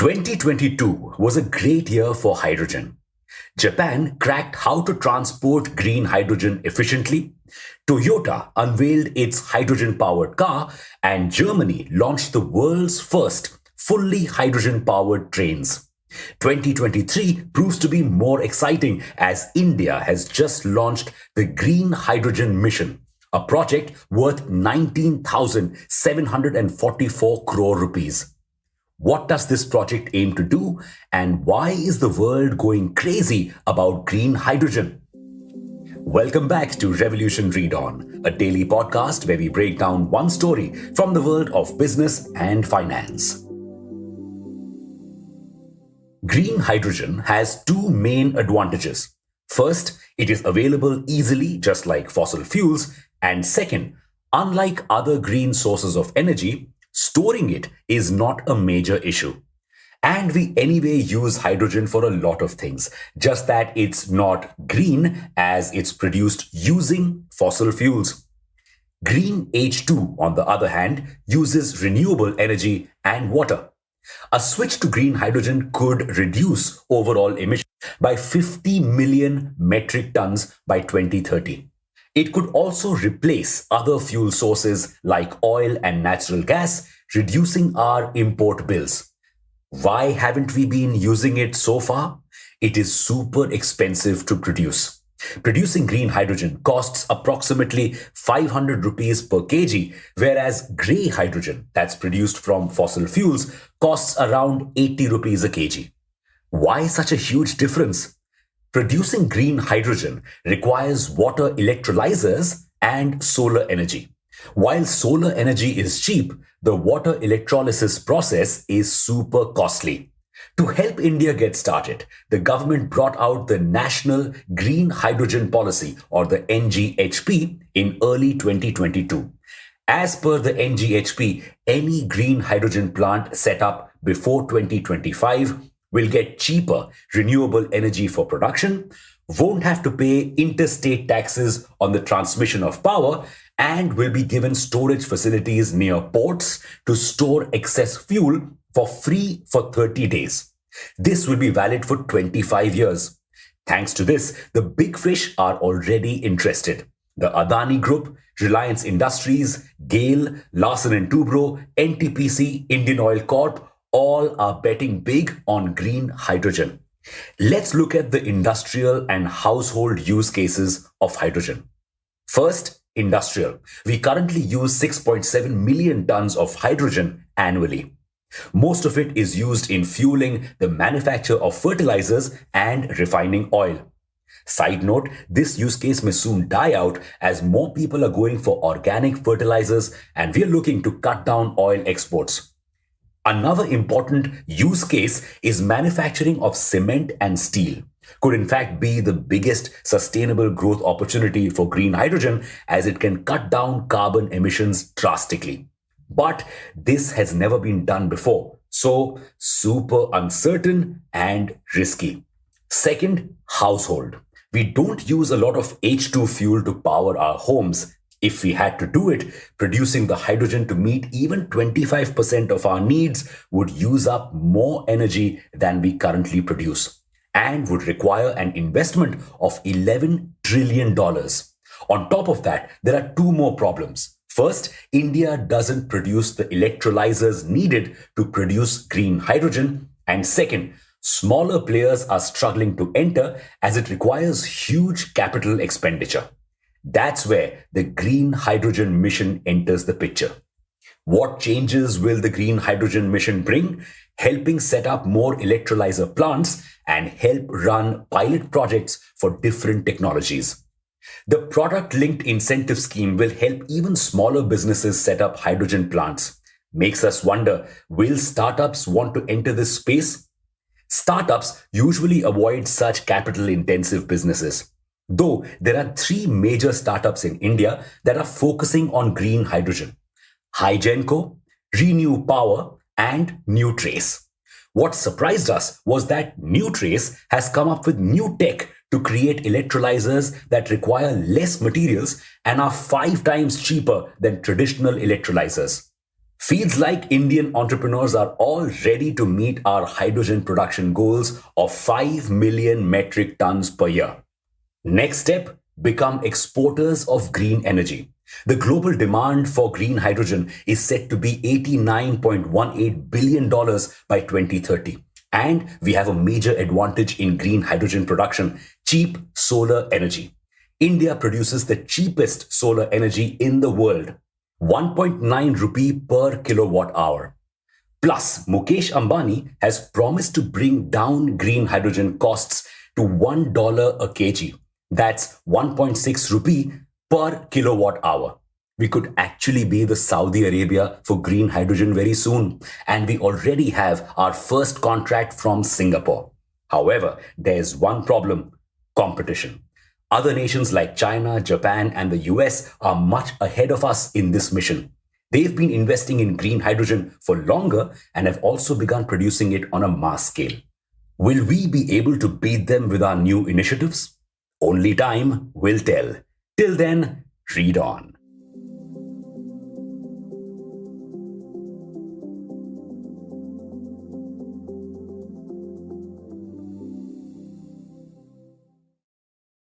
2022 was a great year for hydrogen. Japan cracked how to transport green hydrogen efficiently. Toyota unveiled its hydrogen powered car, and Germany launched the world's first fully hydrogen powered trains. 2023 proves to be more exciting as India has just launched the Green Hydrogen Mission, a project worth 19,744 crore rupees. What does this project aim to do, and why is the world going crazy about green hydrogen? Welcome back to Revolution Read On, a daily podcast where we break down one story from the world of business and finance. Green hydrogen has two main advantages. First, it is available easily, just like fossil fuels. And second, unlike other green sources of energy, storing it is not a major issue. And we anyway use hydrogen for a lot of things, just that it's not green as it's produced using fossil fuels. Green H2, on the other hand, uses renewable energy and water. A switch to green hydrogen could reduce overall emissions by 50 million metric tons by 2030. It could also replace other fuel sources like oil and natural gas, reducing our import bills. Why haven't we been using it so far? It is super expensive to produce. Producing green hydrogen costs approximately 500 rupees per kg, whereas grey hydrogen that's produced from fossil fuels costs around 80 rupees a kg. Why such a huge difference? Producing green hydrogen requires water electrolyzers and solar energy. While solar energy is cheap, the water electrolysis process is super costly. To help India get started, the government brought out the National Green Hydrogen Policy, or the NGHP, in early 2022. As per the NGHP, any green hydrogen plant set up before 2025 will get cheaper renewable energy for production, won't have to pay interstate taxes on the transmission of power, and will be given storage facilities near ports to store excess fuel for free for 30 days. This will be valid for 25 years. Thanks to this, the big fish are already interested. The Adani Group, Reliance Industries, GAIL, Larsen & Toubro, NTPC, Indian Oil Corp, all are betting big on green hydrogen. Let's look at the industrial and household use cases of hydrogen. First, industrial. We currently use 6.7 million tons of hydrogen annually. Most of it is used in fueling the manufacture of fertilizers and refining oil. Side note, this use case may soon die out as more people are going for organic fertilizers and we are looking to cut down oil exports. Another important use case is manufacturing of cement and steel. Could in fact be the biggest sustainable growth opportunity for green hydrogen as it can cut down carbon emissions drastically. But this has never been done before, so super uncertain and risky. Second, household. We don't use a lot of H2 fuel to power our homes. If we had to do it, producing the hydrogen to meet even 25% of our needs would use up more energy than we currently produce and would require an investment of $11 trillion. On top of that, there are two more problems. First, India doesn't produce the electrolyzers needed to produce green hydrogen. And second, smaller players are struggling to enter as it requires huge capital expenditure. That's where the Green Hydrogen Mission enters the picture. What changes will the Green Hydrogen Mission bring? Helping set up more electrolyzer plants and help run pilot projects for different technologies. The product-linked incentive scheme will help even smaller businesses set up hydrogen plants. Makes us wonder, will startups want to enter this space? Startups usually avoid such capital-intensive businesses. Though there are three major startups in India that are focusing on green hydrogen: Hygenco, Renew Power, and Nutrace. What surprised us was that Nutrace has come up with new tech to create electrolyzers that require less materials and are 5 times cheaper than traditional electrolyzers. Feels like Indian entrepreneurs are all ready to meet our hydrogen production goals of 5 million metric tons per year. Next step, become exporters of green energy. The global demand for green hydrogen is set to be $89.18 billion by 2030. And we have a major advantage in green hydrogen production, cheap solar energy. India produces the cheapest solar energy in the world, 1.9 rupee per kilowatt hour. Plus, Mukesh Ambani has promised to bring down green hydrogen costs to $1 a kg. That's 1.6 rupee per kilowatt hour. We could actually be the Saudi Arabia for green hydrogen very soon, and we already have our first contract from Singapore. However, there's one problem: competition. Other nations like China, Japan, and the US are much ahead of us in this mission. They've been investing in green hydrogen for longer and have also begun producing it on a mass scale. Will we be able to beat them with our new initiatives? Only time will tell. Till then, read on.